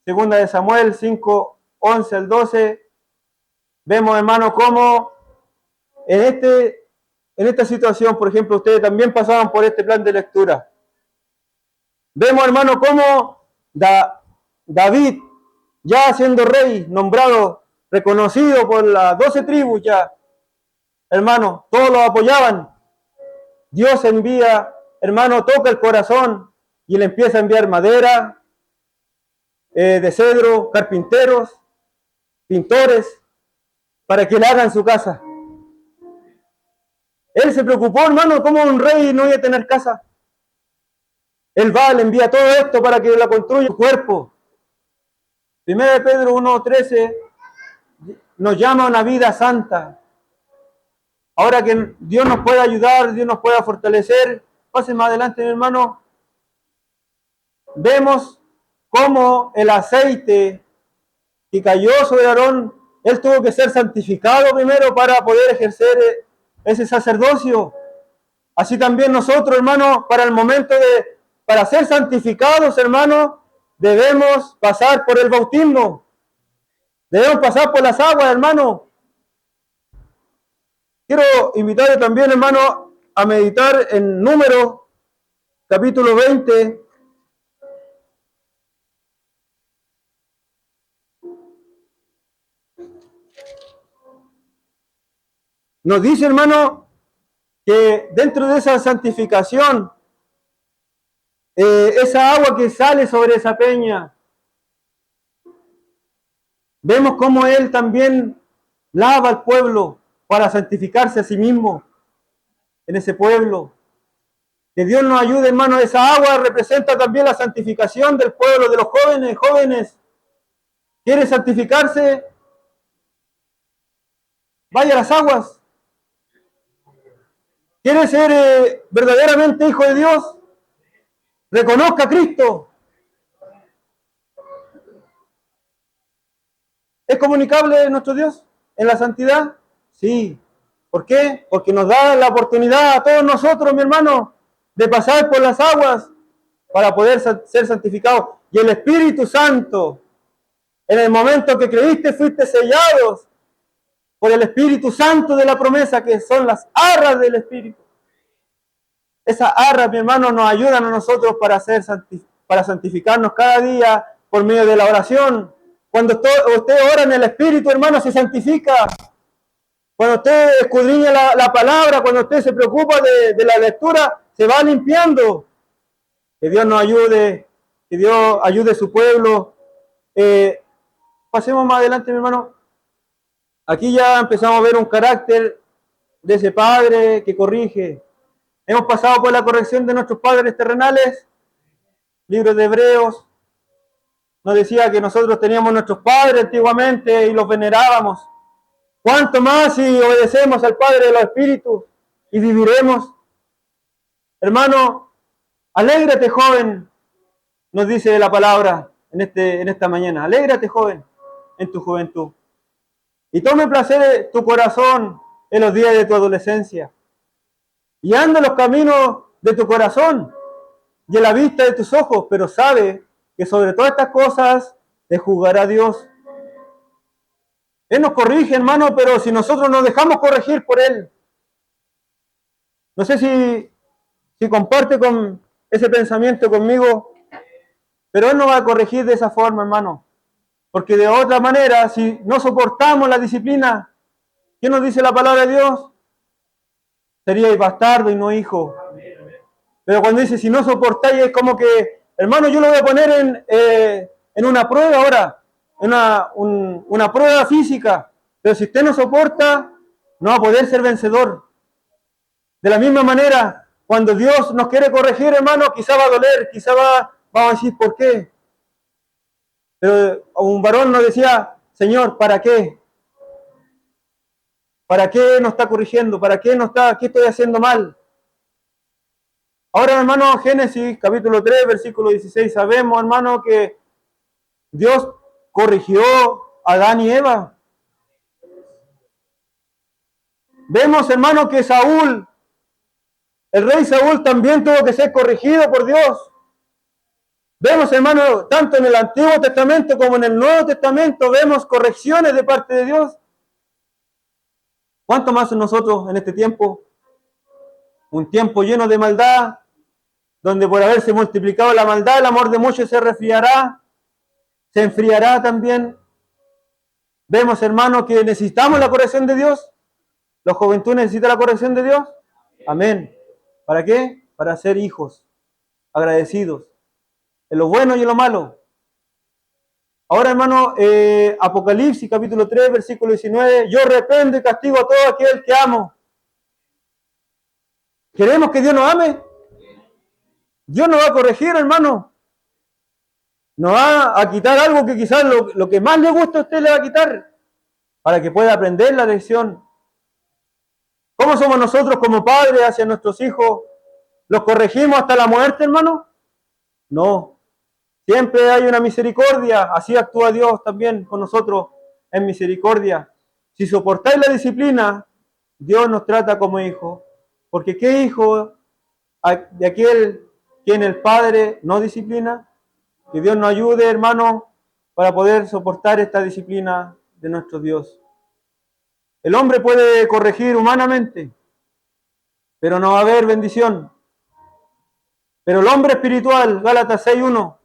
Segunda de Samuel 5, 11 al 12. Vemos, hermano, cómo en esta situación, por ejemplo, ustedes también pasaban por este plan de lectura. Vemos, hermano, cómo David, ya siendo rey, nombrado, reconocido por las 12 tribus ya, hermano, todos lo apoyaban. Dios envía, hermano, toca el corazón y le empieza a enviar madera, de cedro, carpinteros, pintores, para que le hagan su casa. Él se preocupó, hermano, cómo un rey no iba a tener casa. Él va, le envía todo esto para que la construya su cuerpo. 1 Pedro 1:13 nos llama a una vida santa. Ahora que Dios nos puede ayudar, Dios nos puede fortalecer, pasen más adelante, mi hermano. Vemos cómo el aceite que cayó sobre Aarón, él tuvo que ser santificado primero para poder ejercer ese sacerdocio. Así también nosotros, hermano, para ser santificados, hermano, debemos pasar por el bautismo. Debemos pasar por las aguas, hermano. Quiero invitarle también, hermano, a meditar en Números, capítulo 20. Nos dice, hermano, que dentro de esa santificación, esa agua que sale sobre esa peña, vemos cómo Él también lava al pueblo para santificarse a sí mismo en ese pueblo. Que Dios nos ayude, hermano. Esa agua representa también la santificación del pueblo, de los jóvenes. Jóvenes, ¿quiere santificarse? Vaya a las aguas. ¿Quiere ser verdaderamente hijo de Dios? Reconozca a Cristo. ¿Es comunicable nuestro Dios en la santidad? Sí. ¿Por qué? Porque nos da la oportunidad a todos nosotros, mi hermano, de pasar por las aguas para poder ser santificados. Y el Espíritu Santo, en el momento que creíste, fuiste sellados por el Espíritu Santo de la promesa, que son las arras del Espíritu. Esas arras, mi hermano, nos ayudan a nosotros para santificarnos cada día por medio de la oración. Cuando usted ora en el Espíritu, hermano, se santifica. Cuando usted escudriña la palabra, cuando usted se preocupa de la lectura, se va limpiando. Que Dios nos ayude, que Dios ayude a su pueblo. Pasemos más adelante, mi hermano. Aquí ya empezamos a ver un carácter de ese padre que corrige. Hemos pasado por la corrección de nuestros padres terrenales. Libro de Hebreos nos decía que nosotros teníamos nuestros padres antiguamente y los venerábamos. ¿Cuánto más si obedecemos al Padre de los Espíritus y viviremos? Hermano, alégrate, joven, nos dice la palabra en esta mañana. Alégrate, joven, en tu juventud. Y tome placer tu corazón en los días de tu adolescencia. Y anda en los caminos de tu corazón y en la vista de tus ojos, pero sabe que sobre todas estas cosas te juzgará Dios. Él nos corrige, hermano, pero si nosotros nos dejamos corregir por Él. No sé si comparte con ese pensamiento conmigo, pero Él no va a corregir de esa forma, hermano. Porque de otra manera, si no soportamos la disciplina, ¿qué nos dice la palabra de Dios? Seríais bastardo y no hijo. Pero cuando dice, si no soportáis, es como que, hermano, yo lo voy a poner en una prueba ahora, en una prueba física. Pero si usted no soporta, no va a poder ser vencedor. De la misma manera, cuando Dios nos quiere corregir, hermano, quizá va a doler, quizá vamos a decir, ¿por qué? Pero un varón nos decía, Señor, ¿para qué? ¿Para qué nos está corrigiendo? ¿Para qué qué estoy haciendo mal? Ahora, hermano, Génesis capítulo 3, versículo 16, sabemos, hermano, que Dios corrigió a Adán y Eva. Vemos, hermano, que Saúl, el rey Saúl, también tuvo que ser corregido por Dios. Vemos, hermano, tanto en el Antiguo Testamento como en el Nuevo Testamento, vemos correcciones de parte de Dios. ¿Cuánto más nosotros en este tiempo? Un tiempo lleno de maldad, donde por haberse multiplicado la maldad, el amor de muchos se resfriará, se enfriará también. Vemos, hermano, que necesitamos la corrección de Dios. ¿La juventud necesita la corrección de Dios? Amén. ¿Para qué? Para ser hijos agradecidos en lo bueno y en lo malo. Ahora, hermano, Apocalipsis capítulo 3, versículo 19, yo reprendo y castigo a todo aquel que amo. ¿Queremos que Dios nos ame? Dios nos va a corregir, hermano. Nos va a quitar algo que quizás lo que más le gusta a usted le va a quitar, para que pueda aprender la lección. ¿Cómo somos nosotros como padres hacia nuestros hijos? ¿Los corregimos hasta la muerte, hermano? No. Siempre hay una misericordia. Así actúa Dios también con nosotros en misericordia. Si soportáis la disciplina, Dios nos trata como hijos. Porque ¿qué hijo de aquel quien el Padre no disciplina? Que Dios nos ayude, hermano, para poder soportar esta disciplina de nuestro Dios. El hombre puede corregir humanamente, pero no va a haber bendición. Pero el hombre espiritual, Gálatas 6:1,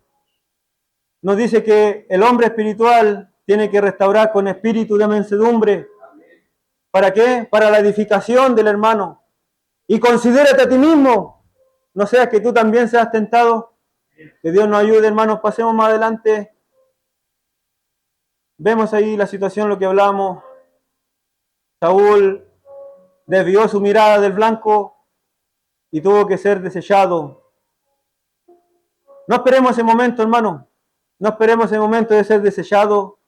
nos dice que el hombre espiritual tiene que restaurar con espíritu de mansedumbre. ¿Para qué? Para la edificación del hermano. Y considérate a ti mismo, no seas que tú también seas tentado. Que Dios nos ayude, hermanos. Pasemos más adelante. Vemos ahí la situación, lo que hablamos. Saúl desvió su mirada del blanco y tuvo que ser desechado. No esperemos ese momento, hermano. No esperemos ese momento de ser desechado,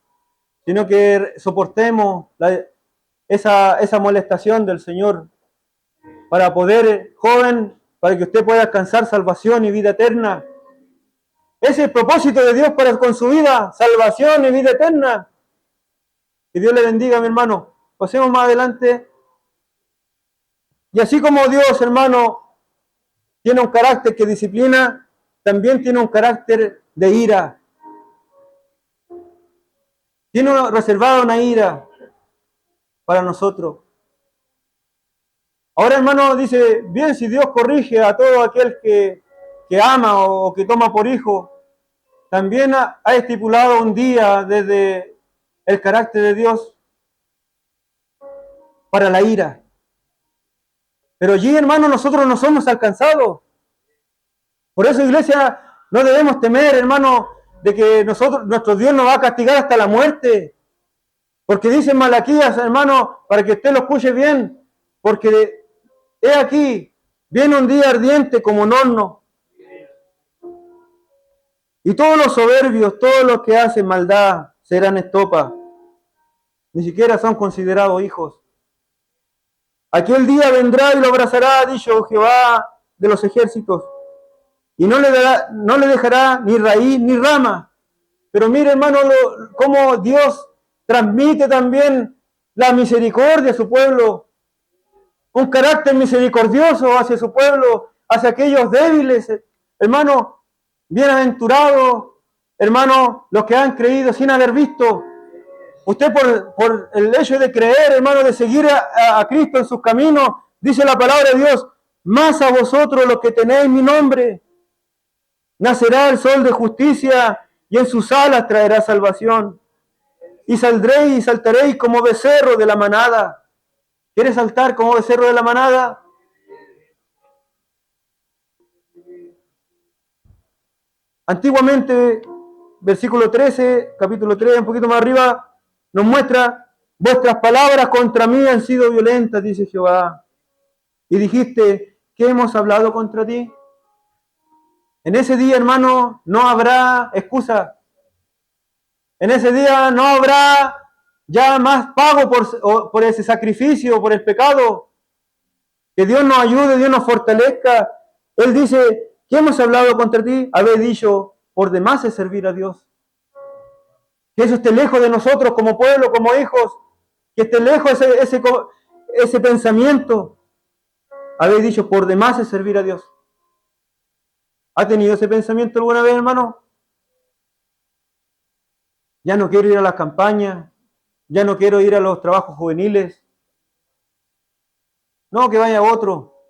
sino que soportemos esa molestación del Señor para poder, joven, para que usted pueda alcanzar salvación y vida eterna. Ese es el propósito de Dios con su vida, salvación y vida eterna. Que Dios le bendiga, mi hermano. Pasemos más adelante. Y así como Dios, hermano, tiene un carácter que disciplina, también tiene un carácter de ira. Tiene reservada una ira para nosotros. Ahora, hermano, dice, bien, si Dios corrige a todo aquel que ama o que toma por hijo, también ha estipulado un día desde el carácter de Dios para la ira. Pero allí, hermano, nosotros no somos alcanzados. Por eso, iglesia, no debemos temer, hermano, de que nuestro Dios nos va a castigar hasta la muerte. Porque dice en Malaquías, hermano, para que usted lo escuche bien, porque he aquí, viene un día ardiente como un horno. Y todos los soberbios, todos los que hacen maldad, serán estopa. Ni siquiera son considerados hijos. Aquel día vendrá y lo abrazará, ha dicho Jehová de los ejércitos, y no le dejará ni raíz ni rama. Pero mire, hermano, cómo Dios transmite también la misericordia a su pueblo, un carácter misericordioso hacia su pueblo, hacia aquellos débiles, hermano, bienaventurados, hermano, los que han creído sin haber visto. Usted por el hecho de creer, hermano, de seguir a Cristo en sus caminos, dice la palabra de Dios, más a vosotros los que tenéis mi nombre, nacerá el sol de justicia y en sus alas traerá salvación. Y saldréis y saltaréis como becerro de la manada. ¿Quieres saltar como becerro de la manada? Antiguamente versículo 13, capítulo 3, un poquito más arriba, nos muestra, vuestras palabras contra mí han sido violentas, dice Jehová. Y dijiste, ¿qué hemos hablado contra ti? En ese día, hermano, no habrá excusa. En ese día no habrá ya más pago por ese sacrificio, por el pecado. Que Dios nos ayude, Dios nos fortalezca. Él dice, ¿qué hemos hablado contra ti? Habéis dicho, por demás es servir a Dios. Que eso esté lejos de nosotros como pueblo, como hijos. Que esté lejos ese pensamiento. Habéis dicho, por demás es servir a Dios. ¿Ha tenido ese pensamiento alguna vez, hermano? Ya no quiero ir a las campañas. Ya no quiero ir a los trabajos juveniles. No, que vaya otro.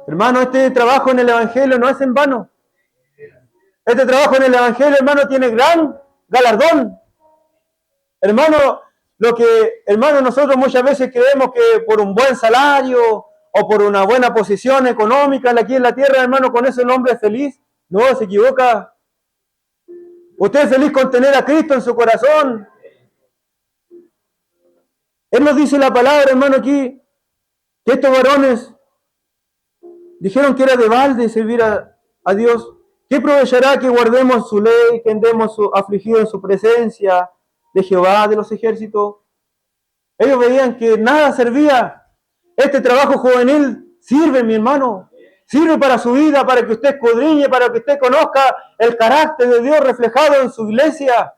Hermano, este trabajo en el Evangelio no es en vano. Este trabajo en el Evangelio, hermano, tiene gran galardón. Hermano, nosotros muchas veces creemos que por un buen salario o por una buena posición económica aquí en la tierra, hermano, con eso el hombre es feliz. No, se equivoca. Usted es feliz con tener a Cristo en su corazón. Él nos dice la palabra, hermano, aquí, que estos varones dijeron que era de balde servir a Dios. ¿Qué aprovechará que guardemos su ley, que andemos afligidos en su presencia de Jehová de los ejércitos? Ellos veían que nada servía. Este trabajo juvenil sirve, mi hermano. Sirve para su vida, para que usted escudriñe, para que usted conozca el carácter de Dios reflejado en su iglesia.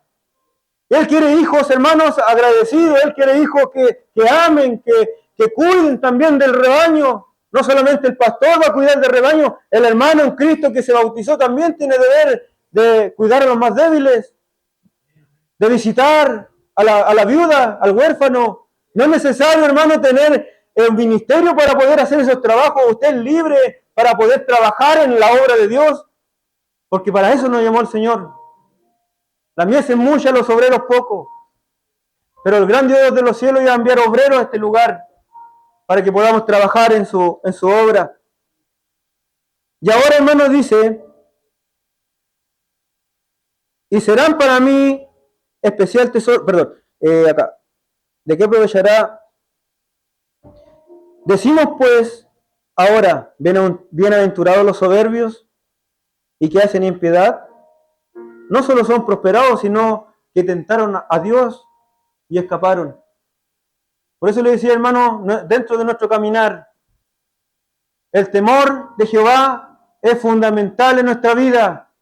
Él quiere hijos, hermanos, agradecidos. Él quiere hijos que amen, que cuiden también del rebaño. No solamente el pastor va a cuidar del rebaño, el hermano en Cristo que se bautizó también tiene deber de cuidar a los más débiles, de visitar a la viuda, al huérfano. No es necesario, hermano, tener el ministerio para poder hacer esos trabajos. Usted es libre para poder trabajar en la obra de Dios, porque para eso nos llamó el Señor. La mies es mucha, los obreros pocos. Pero el gran Dios de los cielos iba a enviar obreros a este lugar para que podamos trabajar en su obra. Y ahora, hermano, dice, y serán para mí especial tesoro, acá, ¿de qué aprovechará? Decimos pues, ahora, bienaventurados los soberbios y que hacen impiedad, no solo son prosperados, sino que tentaron a Dios y escaparon. Por eso le decía, hermano, dentro de nuestro caminar, el temor de Jehová es fundamental en nuestra vida.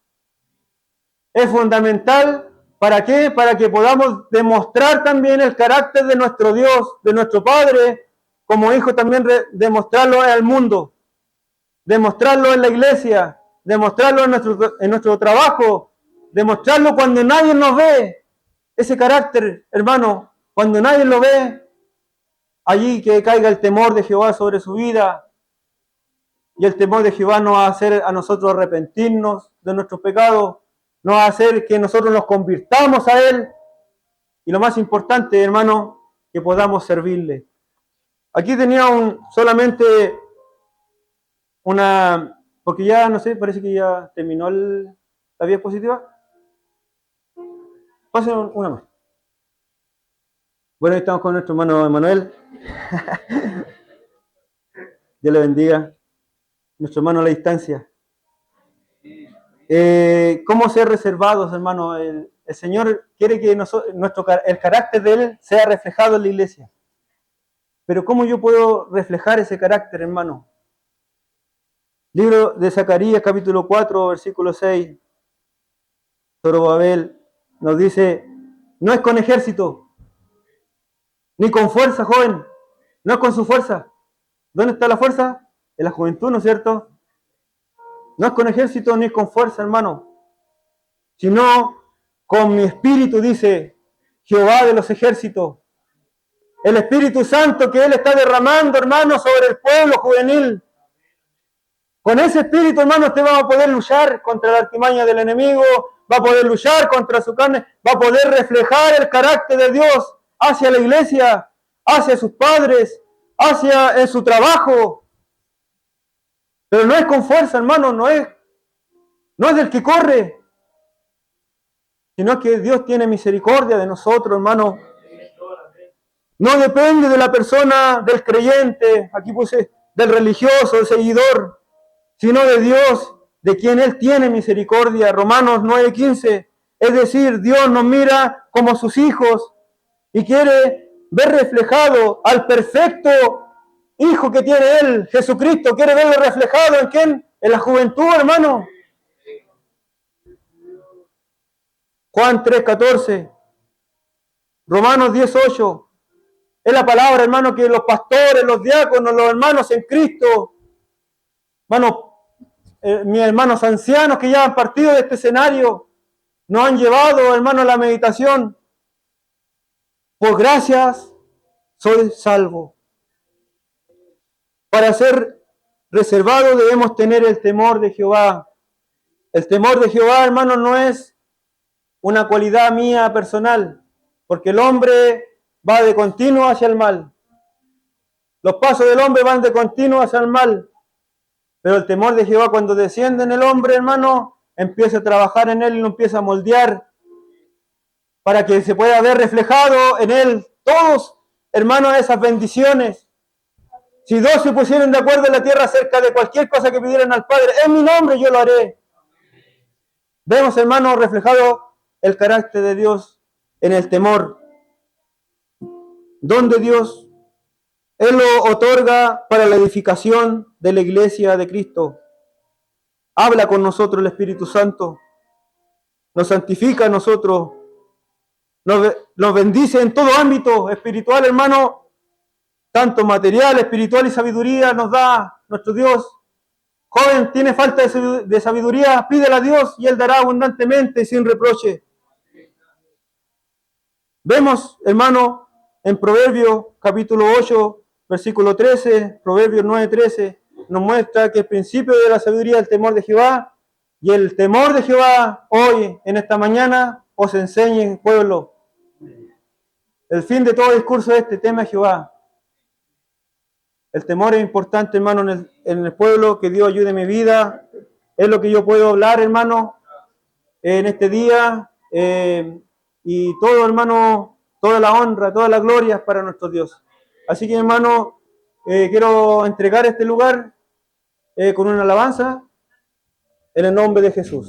Es fundamental, ¿para qué? Para que podamos demostrar también el carácter de nuestro Dios, de nuestro Padre, como hijo también demostrarlo al mundo, demostrarlo en la iglesia, demostrarlo en nuestro trabajo, demostrarlo cuando nadie nos ve. Ese carácter, hermano, cuando nadie lo ve, allí que caiga el temor de Jehová sobre su vida. Y el temor de Jehová nos va a hacer a nosotros arrepentirnos de nuestros pecados, nos va a hacer que nosotros nos convirtamos a Él. Y lo más importante, hermano, que podamos servirle. Aquí tenía solamente una, porque ya, no sé, parece que ya terminó la diapositiva. Pasen una más. Bueno, ahí estamos con nuestro hermano Emanuel. Dios le bendiga. Nuestro hermano a la distancia. ¿Cómo ser reservados, hermano? El Señor quiere que el carácter de Él sea reflejado en la iglesia. Pero ¿cómo yo puedo reflejar ese carácter, hermano? Libro de Zacarías, capítulo 4, versículo 6. Zorobabel nos dice, no es con ejército, ni con fuerza, joven. No es con su fuerza. ¿Dónde está la fuerza? En la juventud, ¿no es cierto? No es con ejército ni con fuerza, hermano, sino con mi espíritu, dice Jehová de los ejércitos. El Espíritu Santo que Él está derramando, hermano, sobre el pueblo juvenil. Con ese espíritu, hermano, usted va a poder luchar contra la artimaña del enemigo, va a poder luchar contra su carne, va a poder reflejar el carácter de Dios hacia la iglesia, hacia sus padres, en su trabajo. Pero no es con fuerza, hermano, no es del que corre. sino que Dios tiene misericordia de nosotros, hermano. No depende de la persona, del creyente, aquí puse, del religioso, del seguidor, sino de Dios, de quien Él tiene misericordia. Romanos 9:15. Es decir, Dios nos mira como sus hijos y quiere ver reflejado al perfecto Hijo que tiene Él, Jesucristo. Quiere verlo reflejado en quién, en la juventud, hermano. Juan 3:14. Romanos 10:8. Es la palabra, hermano, que los pastores, los diáconos, los hermanos en Cristo, hermanos, mis hermanos ancianos que ya han partido de este escenario, nos han llevado, hermano, a la meditación. Por gracias soy salvo. Para ser reservado debemos tener el temor de Jehová. El temor de Jehová, hermano, no es una cualidad mía personal, porque el hombre va de continuo hacia el mal. Los pasos del hombre van de continuo hacia el mal. Pero el temor de Jehová, cuando desciende en el hombre, hermano, empieza a trabajar en él y lo empieza a moldear para que se pueda ver reflejado en él todos, hermanos, esas bendiciones. Si dos se pusieran de acuerdo en la tierra acerca de cualquier cosa que pidieran al Padre, en mi nombre yo lo haré. Vemos, hermanos, reflejado el carácter de Dios en el temor. Don de Dios, Él lo otorga para la edificación de la iglesia de Cristo. Habla con nosotros el Espíritu Santo, nos santifica a nosotros, nos bendice en todo ámbito espiritual, hermano, tanto material, espiritual y sabiduría nos da nuestro Dios. Joven, tiene falta de sabiduría, pídela a Dios y Él dará abundantemente y sin reproche. Vemos, hermano, en Proverbios capítulo 8, versículo 13, Proverbios 9:13, nos muestra que el principio de la sabiduría es el temor de Jehová, y el temor de Jehová hoy, en esta mañana, os enseñe, pueblo. El fin de todo discurso es este: teme a Jehová. El temor es importante, hermano, en el pueblo. Que Dios ayude mi vida. Es lo que yo puedo hablar, hermano, en este día. Y todo, hermano, toda la honra, toda la gloria es para nuestro Dios. Así que, hermano, quiero entregar este lugar con una alabanza en el nombre de Jesús.